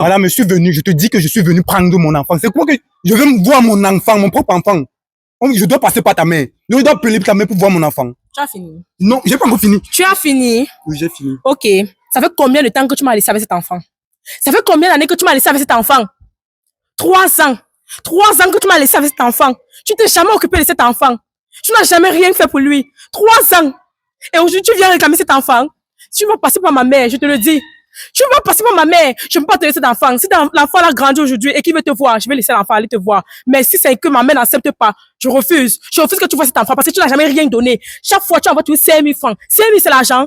Madame, je suis venu, je te dis que je suis venu prendre mon enfant. C'est quoi que je veux voir mon enfant, mon propre enfant. Je dois passer par ta mère. Je dois appeler ta mère pour voir mon enfant. Tu as fini? Non, j'ai pas encore fini. Tu as fini? Oui, j'ai fini. Ok. Ça fait combien de temps que tu m'as laissé avec cet enfant? Ça fait combien d'années que tu m'as laissé avec cet enfant? 3 ans. 3 ans que tu m'as laissé avec cet enfant. Tu t'es jamais occupé de cet enfant. Tu n'as jamais rien fait pour lui. 3 ans. Et aujourd'hui, tu viens réclamer cet enfant. Tu vas passer par ma mère, je te le dis. Tu vas passer par ma mère. Je ne peux pas te laisser cet enfant. Si l'enfant a grandi aujourd'hui et qu'il veut te voir, je vais laisser l'enfant aller te voir. Mais si c'est que ma mère n'accepte pas, je refuse. Je refuse que tu vois cet enfant parce que tu n'as jamais rien donné. Chaque fois, tu envoies toujours 5 000 francs. 5 000, c'est l'argent.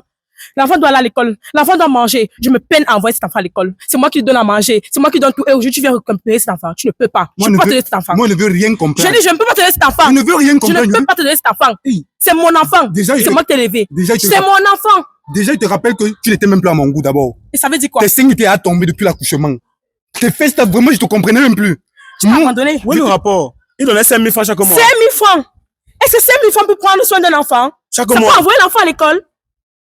L'enfant doit aller à l'école. L'enfant doit manger. Je me peine à envoyer cet enfant à l'école. C'est moi qui lui donne à manger. C'est moi qui donne tout. Et aujourd'hui, tu viens récupérer cet enfant. Tu ne peux pas. Je ne peux pas te donner cet enfant. Moi, je ne veux rien comprendre. Je dis, je ne peux pas te donner cet enfant. Je ne veux rien comprendre. Je ne peux pas te donner cet enfant. C'est mon enfant. C'est moi qui t'ai élevé. C'est mon enfant. Déjà, il te rappelle que tu n'étais même plus à mon goût d'abord. Et ça veut dire quoi? Tes seins étaient à tomber depuis l'accouchement. Tes fesses, vraiment, je te comprenais même plus. Tu m'as abandonné. Où est le rapport? Il donnait 5 000 francs chaque mois. 5 000 francs. Est-ce que 5 000 francs pour prendre soin d'un enfant? Chaque ça mois. peut envoyer l'enfant à l'école?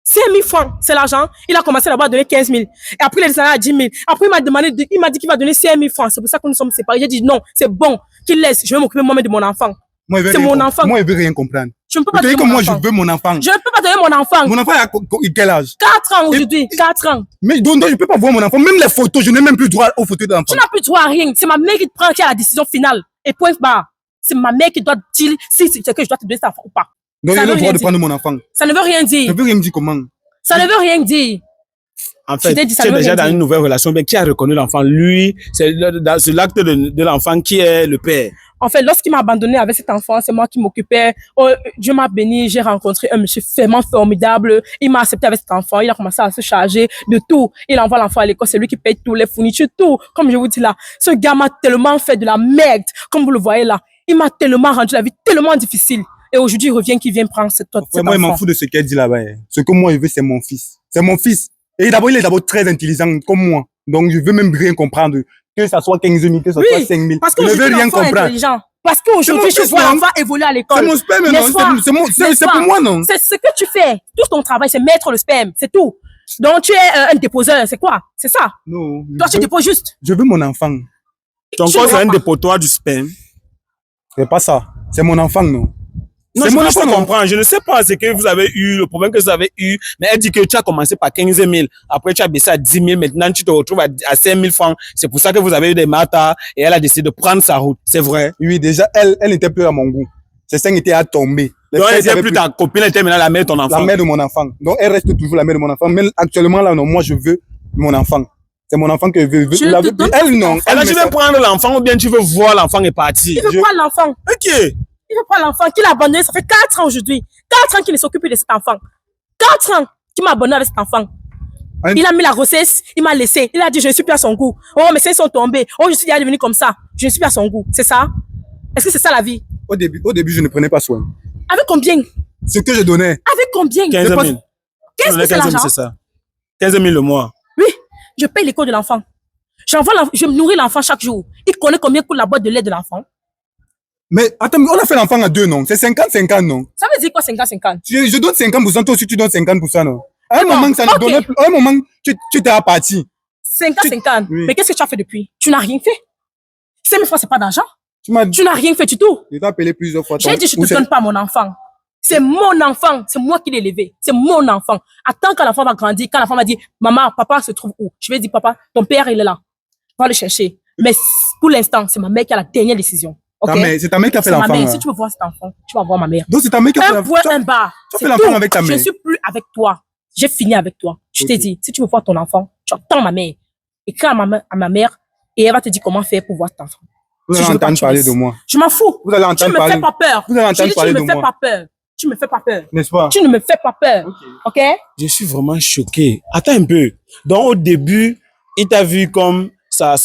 5 000 francs, c'est l'argent. Il a commencé d'abord à donner 15 000. Et après, il est descendu à 10 000. Après, il m'a dit qu'il va donner 5 000 francs. C'est pour ça que nous sommes séparés. J'ai dit non, c'est bon, qu'il laisse. Je vais m'occuper moi-même de mon enfant. C'est mon enfant. Moi, je veux rien comprendre. Je ne peux pas donner mon enfant. Moi, je veux mon enfant. Je ne peux pas donner mon enfant. Mon enfant a quel âge? 4 ans aujourd'hui. 4 ans. Mais donc, je ne peux pas voir mon enfant. Même les photos, je n'ai même plus droit aux photos de l'enfant. Tu n'as plus droit à rien. C'est ma mère qui te prend, qui a la décision finale. Et point barre. C'est ma mère qui doit dire si c'est que je dois te donner cet enfant ou pas. Donc, il a le droit de prendre mon enfant. Ça ne veut rien dire. Ça ne veut rien dire comment? Ça ne veut rien dire. En fait, tu es déjà dans une nouvelle relation, mais qui a reconnu l'enfant? Lui, c'est l'acte de l'enfant qui est le père. En fait, lorsqu'il m'a abandonné avec cet enfant, c'est moi qui m'occupais. Oh, Dieu m'a béni, j'ai rencontré un monsieur vraiment formidable. Il m'a accepté avec cet enfant. Il a commencé à se charger de tout. Il envoie l'enfant à l'école, c'est lui qui paye tous les fournitures, tout. Comme je vous dis là, ce gars m'a tellement fait de la merde, comme vous le voyez là. Il m'a tellement rendu la vie tellement difficile. Et aujourd'hui, il revient, qu'il vient prendre cet enfant. Moi, il m'en fout de ce qu'elle dit là-bas. Ce que moi, je veux, c'est mon fils. C'est mon fils. Et d'abord, il est d'abord très intelligent, comme moi. Donc, je veux même rien comprendre. Que ça soit 15 000, que ça soit 5 000. Parce que je veux rien comprendre. Parce qu'aujourd'hui, je vois l'enfant évoluer à l'école. C'est mon sperme, non? C'est pour moi, non? C'est ce que tu fais. Tout ton travail, c'est mettre le sperme. C'est tout. Donc, tu es un déposeur. C'est quoi? C'est ça? Non. Toi, tu déposes juste. Je veux mon enfant. Ton corps, c'est un dépotoir du sperme. C'est pas ça. C'est mon enfant, non? Non, je peux comprendre. Je ne sais pas ce que vous avez eu, le problème que vous avez eu, mais elle dit que tu as commencé par 15 000, après tu as baissé à 10 000, maintenant tu te retrouves à 5 000 francs. C'est pour ça que vous avez eu des matas et elle a décidé de prendre sa route. C'est vrai? Oui, déjà, elle n'était plus à mon goût. Ses seins étaient à tomber. Donc elle n'était plus ta copine, elle était maintenant la mère de ton enfant. La mère de mon enfant. Donc elle reste toujours la mère de mon enfant. Mais actuellement, là, non, moi je veux mon enfant. C'est mon enfant que je veux. Elle, non. Alors tu veux prendre l'enfant ou bien tu veux voir l'enfant et partir? Il veut prendre l'enfant. Ok. Il veut prendre l'enfant qu'il a abandonné. Ça fait 4 ans aujourd'hui. 4 ans qu'il s'occupe de cet enfant. 4 ans qu'il m'a abandonné avec cet enfant. Il a mis la grossesse, il m'a laissé. Il a dit, je ne suis plus à son goût. Oh, mes seins sont tombés. Oh, je suis déjà devenu comme ça. Je ne suis plus à son goût. C'est ça? Est-ce que c'est ça la vie? Au début, je ne prenais pas soin. Avec combien? Ce que je donnais. Avec combien? 15 000. Qu'est-ce que c'est l'argent? C'est ça. 15 000 le mois. Oui, je paye l'école de l'enfant. Je nourris l'enfant chaque jour. Il connaît combien coûte la boîte de lait de l'enfant. Mais attends, on a fait l'enfant à 2, non? C'est 50-50, non? Ça veut dire quoi 50-50? Je donne 50%, toi aussi tu donnes 50%, non? À un moment, ça ne donnait plus. À un moment, tu t'es parti. 50-50. Oui. Mais qu'est-ce que tu as fait depuis? Tu n'as rien fait. 5 000 francs, c'est pas d'argent. Tu n'as rien fait du tout. Je t'ai appelé plusieurs fois. J'ai dit, je ne te donne pas mon enfant. C'est mon enfant. C'est moi qui l'ai élevé. C'est mon enfant. Attends quand l'enfant va grandir, quand l'enfant va dire, maman, papa se trouve où? Je vais dire, papa, ton père, il est là. Va le chercher. Mais pour l'instant, c'est ma mère qui a la dernière décision. Okay? C'est ta mère qui a fait l'enfant. Si tu veux voir cet enfant, tu vas voir ma mère. Donc c'est ta mère qui a fait l'enfant. Un point, un bas. Tu as fait l'enfant avec ta mère. Je ne suis plus avec toi. J'ai fini avec toi. Je t'ai dit, si tu veux voir ton enfant, tu attends ma mère. Écris à ma mère et elle va te dire comment faire pour voir cet enfant. Vous allez entendre parler de moi. Je m'en fous. Vous allez entendre parler. Tu ne me fais pas peur. Vous allez entendre parler de moi. Tu ne me fais pas peur. Tu me fais pas peur. N'est-ce pas? Tu ne me fais pas peur. Ok? Je suis vraiment choqué. Attends un peu. Donc au début, il t'a vu comme sa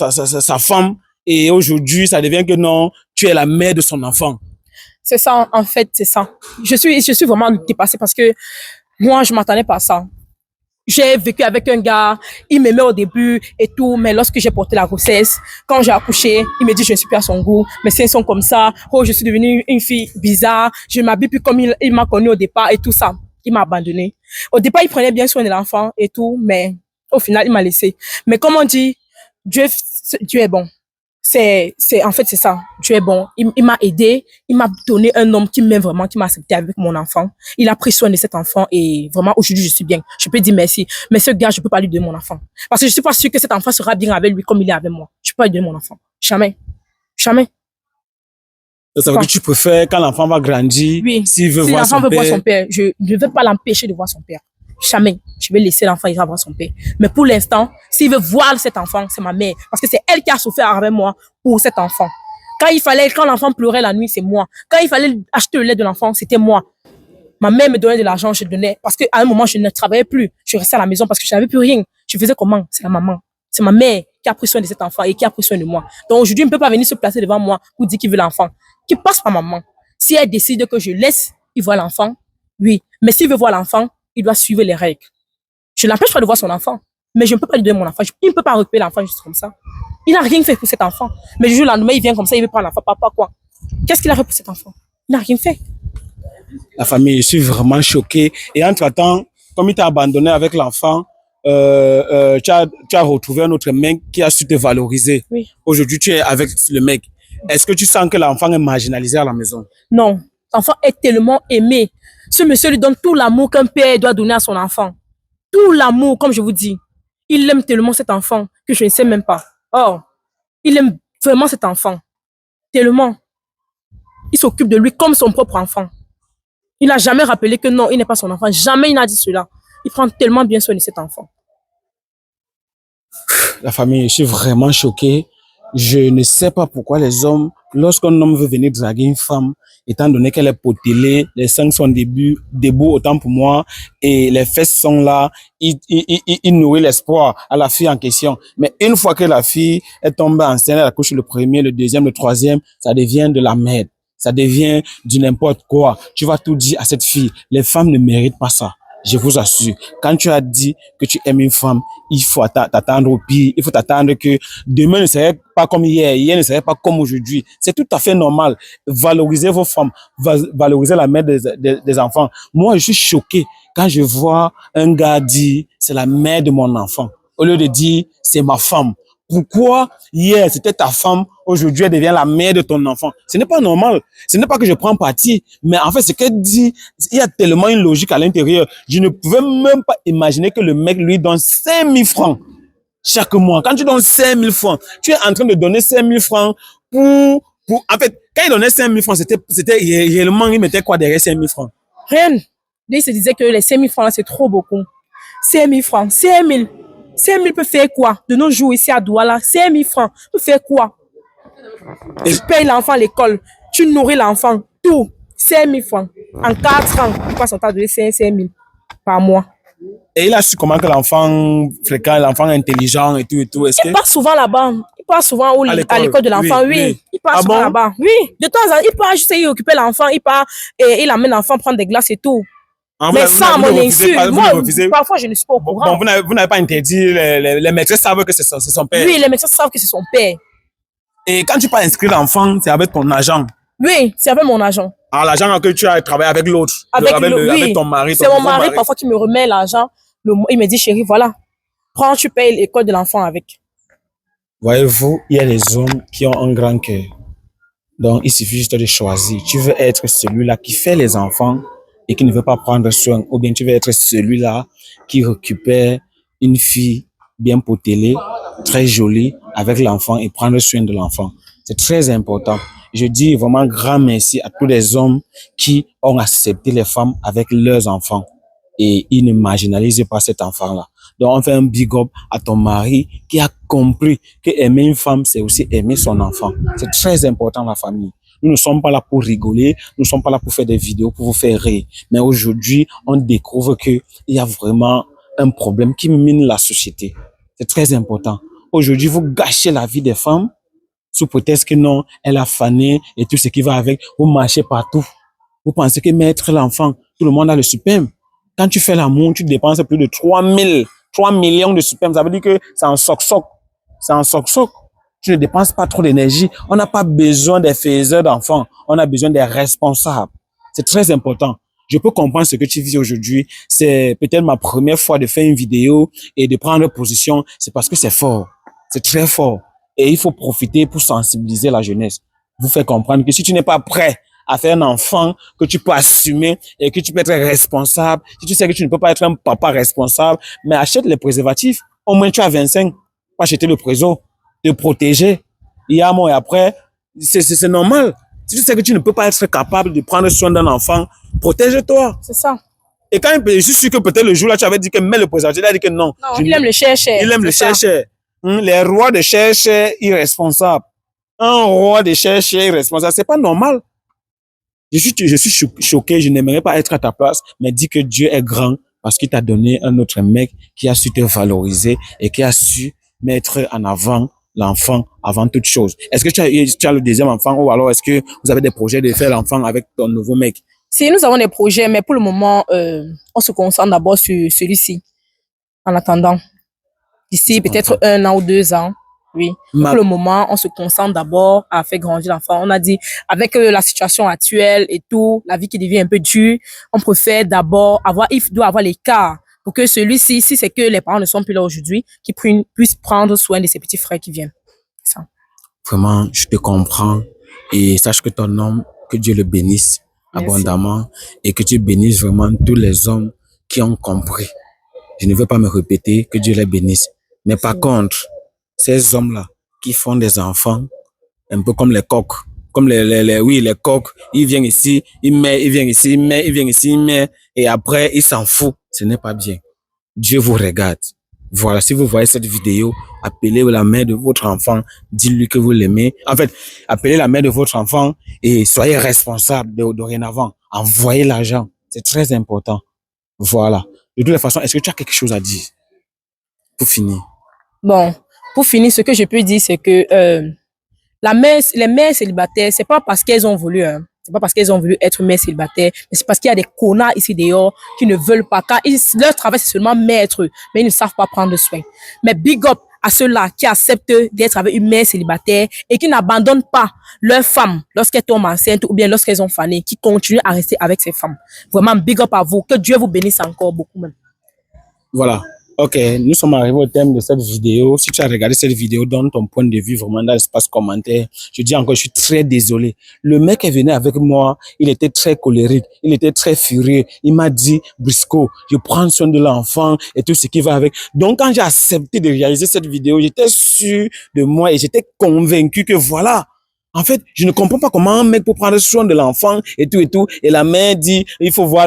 femme et aujourd'hui, ça devient que non, tu es la mère de son enfant. C'est ça, en fait, c'est ça. Je suis vraiment dépassée parce que moi, je m'attendais pas à ça. J'ai vécu avec un gars, il m'aimait au début et tout, mais lorsque j'ai porté la grossesse, quand j'ai accouché, il me dit je ne suis plus à son goût, mes seins sont comme ça, oh je suis devenue une fille bizarre, je m'habille plus comme il m'a connue au départ et tout ça. Il m'a abandonnée. Au départ, il prenait bien soin de l'enfant et tout, mais au final, il m'a laissé. Mais comme on dit, Dieu est bon. En fait, c'est ça. Dieu est bon. Il m'a aidé. Il m'a donné un homme qui m'aime vraiment, qui m'a accepté avec mon enfant. Il a pris soin de cet enfant et vraiment, aujourd'hui, je suis bien. Je peux dire merci. Mais ce gars, je peux pas lui donner mon enfant. Parce que je suis pas sûre que cet enfant sera bien avec lui comme il est avec moi. Je peux pas lui donner mon enfant. Jamais. Jamais. Ça veut dire que tu préfères quand l'enfant va grandir, Oui. s'il veut Si voir l'enfant son veut père. voir son père, je ne vais pas l'empêcher de voir son père. Jamais. Je vais laisser l'enfant ir voir son père. Mais pour l'instant, s'il veut voir cet enfant, c'est ma mère. Parce que c'est elle qui a souffert avec moi pour cet enfant. Quand l'enfant pleurait la nuit, c'est moi. Quand il fallait acheter le lait de l'enfant, c'était moi. Ma mère me donnait de l'argent, je donnais. Parce qu'à un moment, je ne travaillais plus. Je restais à la maison parce que je n'avais plus rien. Je faisais comment? C'est la maman. C'est ma mère qui a pris soin de cet enfant et qui a pris soin de moi. Donc aujourd'hui, il ne peut pas venir se placer devant moi pour dire qu'il veut l'enfant. Qu'il passe par maman. Si elle décide que je laisse, il voit l'enfant, oui. Mais s'il veut voir l'enfant, il doit suivre les règles. Je ne l'empêche pas de voir son enfant. Mais je ne peux pas lui donner mon enfant. Il ne peut pas récupérer l'enfant juste comme ça. Il n'a rien fait pour cet enfant. Mais le jour le lendemain, il vient comme ça, il veut prendre l'enfant. Papa, quoi? Qu'est-ce qu'il a fait pour cet enfant? Il n'a rien fait. La famille, je suis vraiment choqué. Et entre-temps, comme il t'a abandonné avec l'enfant, tu as retrouvé un autre mec qui a su te valoriser. Oui. Aujourd'hui, tu es avec le mec. Est-ce que tu sens que l'enfant est marginalisé à la maison? Non. L'enfant est tellement aimé. Ce monsieur lui donne tout l'amour qu'un père doit donner à son enfant. Tout l'amour, comme je vous dis. Il aime tellement cet enfant que je ne sais même pas. Oh, il aime vraiment cet enfant. Tellement. Il s'occupe de lui comme son propre enfant. Il n'a jamais rappelé que non, il n'est pas son enfant. Jamais il n'a dit cela. Il prend tellement bien soin de cet enfant. La famille, je suis vraiment choqué. Je ne sais pas pourquoi les hommes, lorsqu'un homme veut venir draguer une femme, étant donné qu'elle est potelée, les seins sont debout autant pour moi, et les fesses sont là, il nourrit l'espoir à la fille en question. Mais une fois que la fille est tombée enceinte, elle accouche le premier, le deuxième, le troisième, ça devient de la merde. Ça devient du n'importe quoi. Tu vas tout dire à cette fille. Les femmes ne méritent pas ça. Je vous assure. Quand tu as dit que tu aimes une femme, il faut t'attendre au pire. Il faut t'attendre que demain ne serait pas comme hier. Hier ne serait pas comme aujourd'hui. C'est tout à fait normal. Valorisez vos femmes. Valorisez la mère des enfants. Moi, je suis choqué quand je vois un gars dire c'est la mère de mon enfant. Au lieu de dire c'est ma femme. Pourquoi hier c'était ta femme, aujourd'hui elle devient la mère de ton enfant? Ce n'est pas normal. Ce n'est pas que je prends parti, mais en fait ce qu'elle dit, il y a tellement une logique à l'intérieur. Je ne pouvais même pas imaginer que le mec lui donne 5 000 francs chaque mois. Quand tu donnes 5 000 francs, tu es en train de donner 5 000 francs en fait, quand il donnait 5 000 francs, c'était réellement, il mettait quoi derrière 5 000 francs? Rien. Il se disait que les 5 000 francs là, c'est trop beaucoup. 5 000 francs, 5 000. 5 000 peut faire quoi? De nos jours ici à Douala, 5 000 francs peut faire quoi? Tu payes l'enfant à l'école, tu nourris l'enfant, tout. 5 000 francs. En 4 ans, tu passes son temps de donner 5 000 par mois. Et il a su comment que l'enfant fréquent, l'enfant intelligent et tout. Est-ce que... Il passe souvent là-bas. Il passe souvent à l'école de l'enfant, oui. Il passe souvent là-bas. Oui. De temps en temps, il part juste y occuper l'enfant. Il part et il amène l'enfant prendre des glaces et tout. Mais sans mon insu, moi, parfois, je ne suis pas au courant. Bon, vous n'avez pas interdit, les maîtresses savent que c'est son père. Oui, les maîtresses savent que c'est son père. Et quand tu peux inscrire l'enfant, c'est avec ton agent. Oui, c'est avec mon agent. Ah, l'agent que tu as travaillé avec l'autre. Avec ton mari. C'est mon mari, parfois, qui me remet l'argent. Il me dit, chérie, voilà, prends, tu payes l'école de l'enfant avec. Voyez-vous, il y a des hommes qui ont un grand cœur. Donc, il suffit juste de choisir. Tu veux être celui-là qui fait les enfants et qui ne veut pas prendre soin, ou bien tu veux être celui-là qui récupère une fille bien potelée, très jolie, avec l'enfant et prendre soin de l'enfant. C'est très important. Je dis vraiment grand merci à tous les hommes qui ont accepté les femmes avec leurs enfants et ils ne marginalisent pas cet enfant-là. Donc, on fait un big up à ton mari qui a compris que aimer une femme, c'est aussi aimer son enfant. C'est très important, la famille. Nous ne sommes pas là pour rigoler, nous ne sommes pas là pour faire des vidéos, pour vous faire rire. Mais aujourd'hui, on découvre qu'il y a vraiment un problème qui mine la société. C'est très important. Aujourd'hui, vous gâchez la vie des femmes sous prétexte que non, elle a fané et tout ce qui va avec. Vous marchez partout. Vous pensez que mettre l'enfant, tout le monde a le sperme. Quand tu fais l'amour, tu dépenses plus de 3 millions de sperme. Ça veut dire que c'est un soc-soc. C'est un soc-soc. Tu ne dépenses pas trop d'énergie. On n'a pas besoin des faiseurs d'enfants. On a besoin des responsables. C'est très important. Je peux comprendre ce que tu vis aujourd'hui. C'est peut-être ma première fois de faire une vidéo et de prendre position. C'est parce que c'est fort. C'est très fort. Et il faut profiter pour sensibiliser la jeunesse. Vous faire comprendre que si tu n'es pas prêt à faire un enfant que tu peux assumer et que tu peux être responsable, si tu sais que tu ne peux pas être un papa responsable, mais achète les préservatifs. Au moins, tu as 25 pour acheter le préso, te protéger. Il y a un mois et après, c'est normal. Si tu sais que tu ne peux pas être capable de prendre soin d'un enfant, protège-toi. C'est ça. Et quand je suis sûr que peut-être le jour là, tu avais dit que mets le préservatif, il a dit que non. Non, il aime le cher-cher. Il aime le cher-cher. Les rois de cher-cher irresponsables. Un roi de cher-cher irresponsable, c'est pas normal. Je suis choqué, je n'aimerais pas être à ta place, mais dis que Dieu est grand parce qu'il t'a donné un autre mec qui a su te valoriser et qui a su mettre en avant l'enfant avant toute chose. Est-ce que tu as le deuxième enfant ou alors est-ce que vous avez des projets de faire l'enfant avec ton nouveau mec? Si nous avons des projets, mais pour le moment, on se concentre d'abord sur celui-ci. En attendant, d'ici peut-être 1 an ou 2 ans, oui. Pour le moment, on se concentre d'abord à faire grandir l'enfant. On a dit, avec la situation actuelle et tout, la vie qui devient un peu dure, on préfère d'abord il doit avoir l'écart pour que celui-ci, si c'est que les parents ne sont plus là aujourd'hui, qu'il puisse prendre soin de ses petits frères qui viennent. Ça. Vraiment, je te comprends et sache que ton homme, que Dieu le bénisse abondamment et que tu bénisses vraiment tous les hommes qui ont compris. Je ne veux pas me répéter, que Dieu les bénisse. Mais par contre, ces hommes-là qui font des enfants, un peu comme les coqs, comme les coqs, ils viennent ici, ils viennent ici, ils viennent ici, et après, ils s'en foutent. Ce n'est pas bien. Dieu vous regarde. Voilà, si vous voyez cette vidéo, appelez la mère de votre enfant, dites-lui que vous l'aimez. En fait, appelez la mère de votre enfant et soyez responsable dorénavant. Envoyez l'argent. C'est très important. Voilà. De toutes les façons, est-ce que tu as quelque chose à dire pour finir? Bon, pour finir, ce que je peux dire, c'est que les mères célibataires, c'est pas parce qu'elles ont voulu, c'est pas parce qu'elles ont voulu être mères célibataires, mais c'est parce qu'il y a des connards ici dehors qui ne veulent pas. Car leur travail, c'est seulement mettre, mais ils ne savent pas prendre soin. Mais big up à ceux-là qui acceptent d'être avec une mère célibataire et qui n'abandonnent pas leur femme lorsqu'elles tombent enceintes ou bien lorsqu'elles ont fané, qui continuent à rester avec ces femmes. Vraiment, big up à vous. Que Dieu vous bénisse encore beaucoup même. Voilà. Ok, nous sommes arrivés au thème de cette vidéo. Si tu as regardé cette vidéo, donne ton point de vue vraiment dans l'espace commentaire. Je dis encore, je suis très désolé. Le mec est venu avec moi, il était très colérique, il était très furieux. Il m'a dit, Brisco, je prends soin de l'enfant et tout ce qui va avec. Donc, quand j'ai accepté de réaliser cette vidéo, j'étais sûr de moi et j'étais convaincu que voilà. En fait, je ne comprends pas comment un mec peut prendre soin de l'enfant et tout. Et la mère dit, il faut voir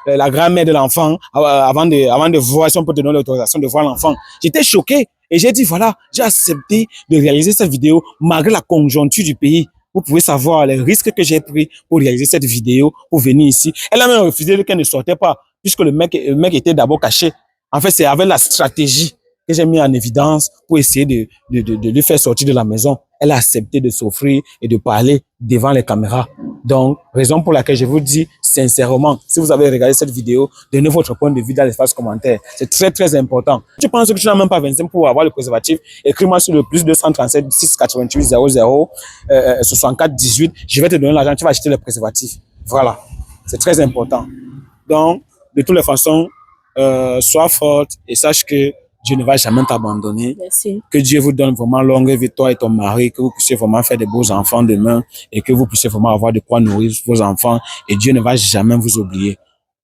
la grand-mère de l'enfant avant de voir si on peut te donner l'autorisation de voir l'enfant. J'étais choqué et j'ai dit, voilà, j'ai accepté de réaliser cette vidéo malgré la conjoncture du pays. Vous pouvez savoir les risques que j'ai pris pour réaliser cette vidéo, pour venir ici. Elle a même refusé qu'elle ne sortait pas puisque le mec était d'abord caché. En fait, c'est avec la stratégie que j'ai mis en évidence pour essayer de lui faire sortir de la maison. Elle a accepté de s'offrir et de parler devant les caméras. Donc, raison pour laquelle je vous dis sincèrement, si vous avez regardé cette vidéo, donnez votre point de vue dans l'espace commentaire. C'est très, très important. Tu penses que tu n'as même pas 25 pour avoir le préservatif? Écris-moi sur le plus 237 688 00 64 18. Je vais te donner l'argent, tu vas acheter le préservatif. Voilà. C'est très important. Donc, de toutes les façons, sois forte et sache que Dieu ne va jamais t'abandonner. Merci. Que Dieu vous donne vraiment longue vie, toi et ton mari, que vous puissiez vraiment faire de beaux enfants demain et que vous puissiez vraiment avoir de quoi nourrir vos enfants et Dieu ne va jamais vous oublier.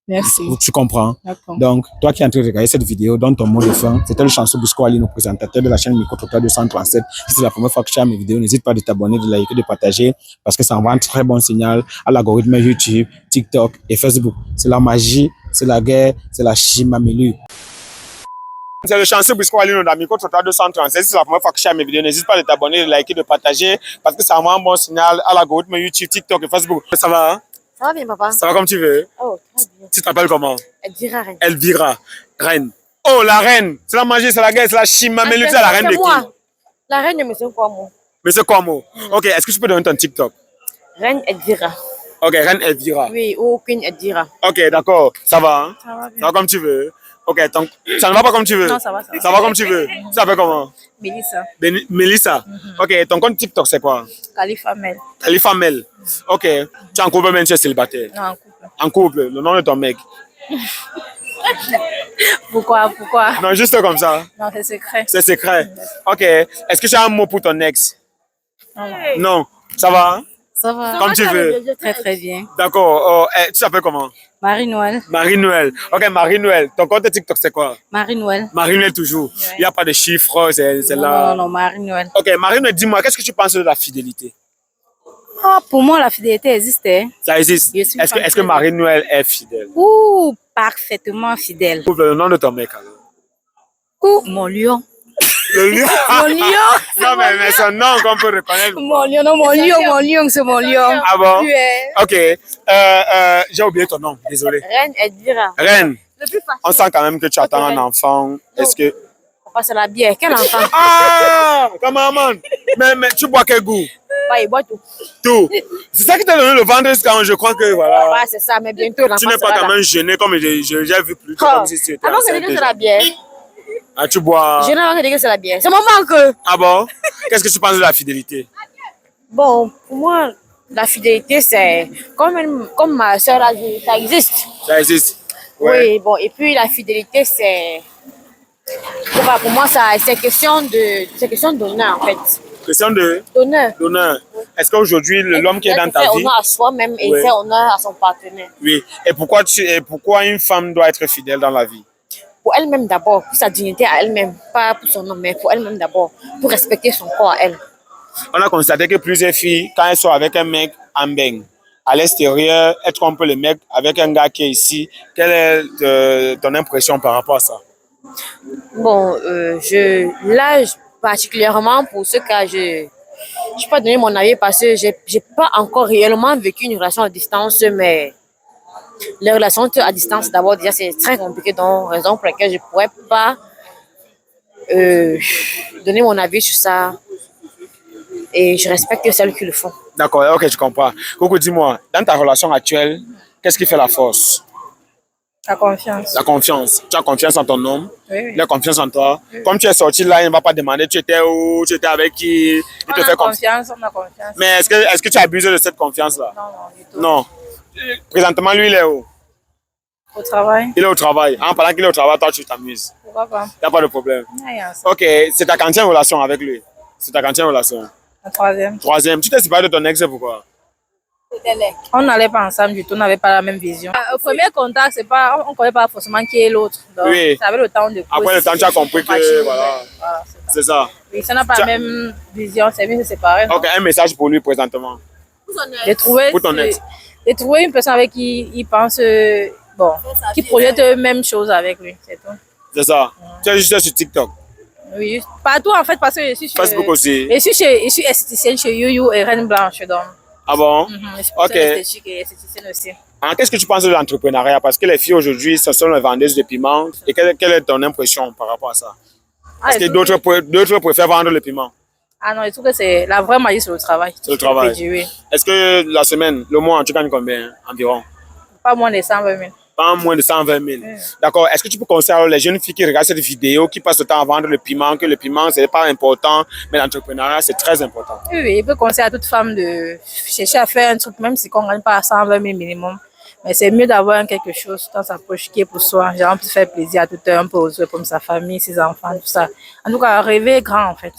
Merci. Tu comprends? D'accord. Donc, toi qui es en train de regarder cette vidéo, donne ton mot de fin. C'était le chanceux Brisco Ali, le présentateur de la chaîne Micro Total 237. Si c'est la première fois que tu as mes vidéos, n'hésite pas de t'abonner, de liker, de partager parce que ça envoie un très bon signal à l'algorithme YouTube, TikTok et Facebook. C'est la magie, c'est la guerre, c'est la chimamelu. C'est le chanceux Brisco Ali, notre Micro Total 237. Si c'est la première fois que tu as mes vidéos, n'hésite pas de t'abonner, de liker, de partager parce que ça envoie un bon signal à l'algorithme YouTube, TikTok et Facebook. Ça va, hein? Ça va bien, papa? Ça va comme tu veux? Oh, très bien. Tu t'appelles comment? Elvira, reine. Elvira, reine. Oh, la reine. C'est la magie, c'est la guerre, c'est la chimamelu, c'est la reine de qui? La reine de M. Kwamo. Monsieur Kwamo. Ok, est-ce que tu peux donner ton TikTok? Reine Elvira. Ok, reine Elvira. Oui, aucune Elvira. Ok, d'accord. Ça va, hein? Ça va bien. Ça va comme tu veux. Ok, ça ne va pas comme tu veux? Non, ça va, ça va. Ça va comme tu veux. Tu t'appelles comment? Mélissa. Mélissa. Ok, ton compte TikTok, c'est quoi? Khalifa Mel. Khalifa Mel. Ok. Tu es en couple, même tu es célibataire? Non, en couple. En couple, le nom de ton mec. Pourquoi? Non, juste comme ça. Non, c'est secret. C'est secret. Ok. Est-ce que tu as un mot pour ton ex? Non. Ça va? Hein? Ça va? Comme tu veux. Très, très bien. D'accord. Tu t'appelles comment? Marie-Noël. Marie-Noël. Ok, Marie-Noël. Ton compte TikTok, c'est quoi? Marie-Noël. Marie-Noël toujours. Il n'y a pas de chiffres, c'est là. Non, Marie-Noël. Ok, Marie-Noël, dis-moi, qu'est-ce que tu penses de la fidélité? Ah, pour moi, la fidélité existe. Hein? Ça existe. Je suis Est-ce que fan. Marie-Noël est fidèle? Ouh, parfaitement fidèle. Trouve le nom de ton mec alors. Ouh, mon lion. Le lion. Mon lion. Non, mais son nom qu'on peut reconnaître. Mon lion, non, mon lion, c'est mon lion. Ah bon? Oui, hein. Ok. J'ai oublié ton nom, désolé. Reine Edvira. Reine, Le plus facile. on sent quand même que tu attends un Reine. enfant. Est-ce que... On passe à la bière. Quel enfant? Ah! Cameraman! Mais tu bois quel goût? Ouais, il boit tout. Tout. C'est ça qui t'a donné le vendredi quand je crois que voilà. Ouais, c'est ça, mais bientôt, l'enfant Tu n'es pas sera quand là. même gêné comme j'ai vu plus tôt, Oh. comme si tu étais Avant que je enceinte dise que c'est déjà. la bière. Ah, tu bois. Je n'ai pas dit que c'est la bière. C'est mon manque. Ah bon? Qu'est-ce que tu penses de la fidélité? Bon, pour moi, la fidélité, c'est comme ma soeur a dit, ça existe. Ça existe? Ouais. Oui, bon, et puis la fidélité, c'est. Pour moi, c'est question d'honneur, en fait. Question de D'honneur. d'honneur. Est-ce qu'aujourd'hui, l'homme qui est dans ta faire vie... honneur à soi-même et Ouais. faire honneur à son partenaire. Oui. Et pourquoi une femme doit être fidèle dans la vie? Pour elle-même d'abord, pour sa dignité à elle-même, pas pour son homme, mais pour elle-même d'abord, pour respecter son corps à elle. On a constaté que plusieurs filles, quand elles sont avec un mec en baigne, à l'extérieur, elles trompent le mec avec un gars qui est ici. Quelle est ton impression par rapport à ça? Bon, particulièrement pour ce cas, je ne peux pas donner mon avis parce que j'ai pas encore réellement vécu une relation à distance, mais les relations à distance, d'abord, déjà, c'est très compliqué, donc raison pour laquelle je ne pourrais pas donner mon avis sur ça. Et je respecte celles qui le font. D'accord, ok, je comprends. Coco, dis-moi, dans ta relation actuelle, qu'est-ce qui fait la force? La confiance. La confiance. Tu as confiance en ton homme, Oui, oui. il a confiance en toi. Comme tu es sorti là, il ne va pas demander tu étais où, tu étais avec qui. Il te fait confiance. On a confiance. Mais est-ce que tu as abusé de cette confiance-là? Non, non, du tout. Non. Présentement, lui, il est où? Au travail, Il est au travail. Pendant qu'il est au travail, toi, tu t'amuses. pourquoi pas? Il n'y a pas de problème. Rien, Ok, c'est ta quantième relation avec lui. C'est ta quantième relation. la troisième. Troisième, tu t'es séparé de ton ex, c'est pourquoi? On n'allait pas ensemble du tout, on n'avait pas la même vision. Au premier contact, c'est pas, on ne connaît pas forcément qui est l'autre. Donc, Oui. ça avait le temps de Après le temps, tu as compris que, voilà, Voilà, c'est ça. c'est ça. Oui, si on n'a pas la même vision, c'est mieux de se séparer. non? Ok, un message pour lui présentement. J'ai trouvé, Pour ton ex. j'ai trouvé une personne avec qui il pense, bon, qui projette la même chose avec lui, c'est tout. C'est ça. Tu es juste sur TikTok. Oui, partout en fait, parce que je suis chez, Facebook aussi. je suis esthéticienne chez You et Reine Blanche, donc. Ah bon? Je suis Ok. esthétique et esthéticienne aussi. Alors, qu'est-ce que tu penses de l'entrepreneuriat? Parce que les filles aujourd'hui, ce sont les vendeuses de piments. Et quelle est ton impression par rapport à ça? Parce que d'autres préfèrent vendre le piment. Ah non, je trouve que c'est la vraie magie sur le travail. C'est le travail. Oui. Est-ce que la semaine, le mois, tu gagnes combien environ? Pas moins de 120 000. Pas moins de 120 000. D'accord. Est-ce que tu peux conseiller alors les jeunes filles qui regardent cette vidéo, qui passent le temps à vendre le piment, que le piment, ce n'est pas important, mais l'entrepreneuriat, c'est très important? Oui, oui, il peut conseiller à toute femme de chercher à faire un truc, même si on ne gagne pas à 120 000 minimum. Mais c'est mieux d'avoir quelque chose dans sa poche qui est pour soi. Genre, on peut faire plaisir à tout un peu aux autres, comme sa famille, ses enfants, tout ça. En tout cas, rêver grand, en fait.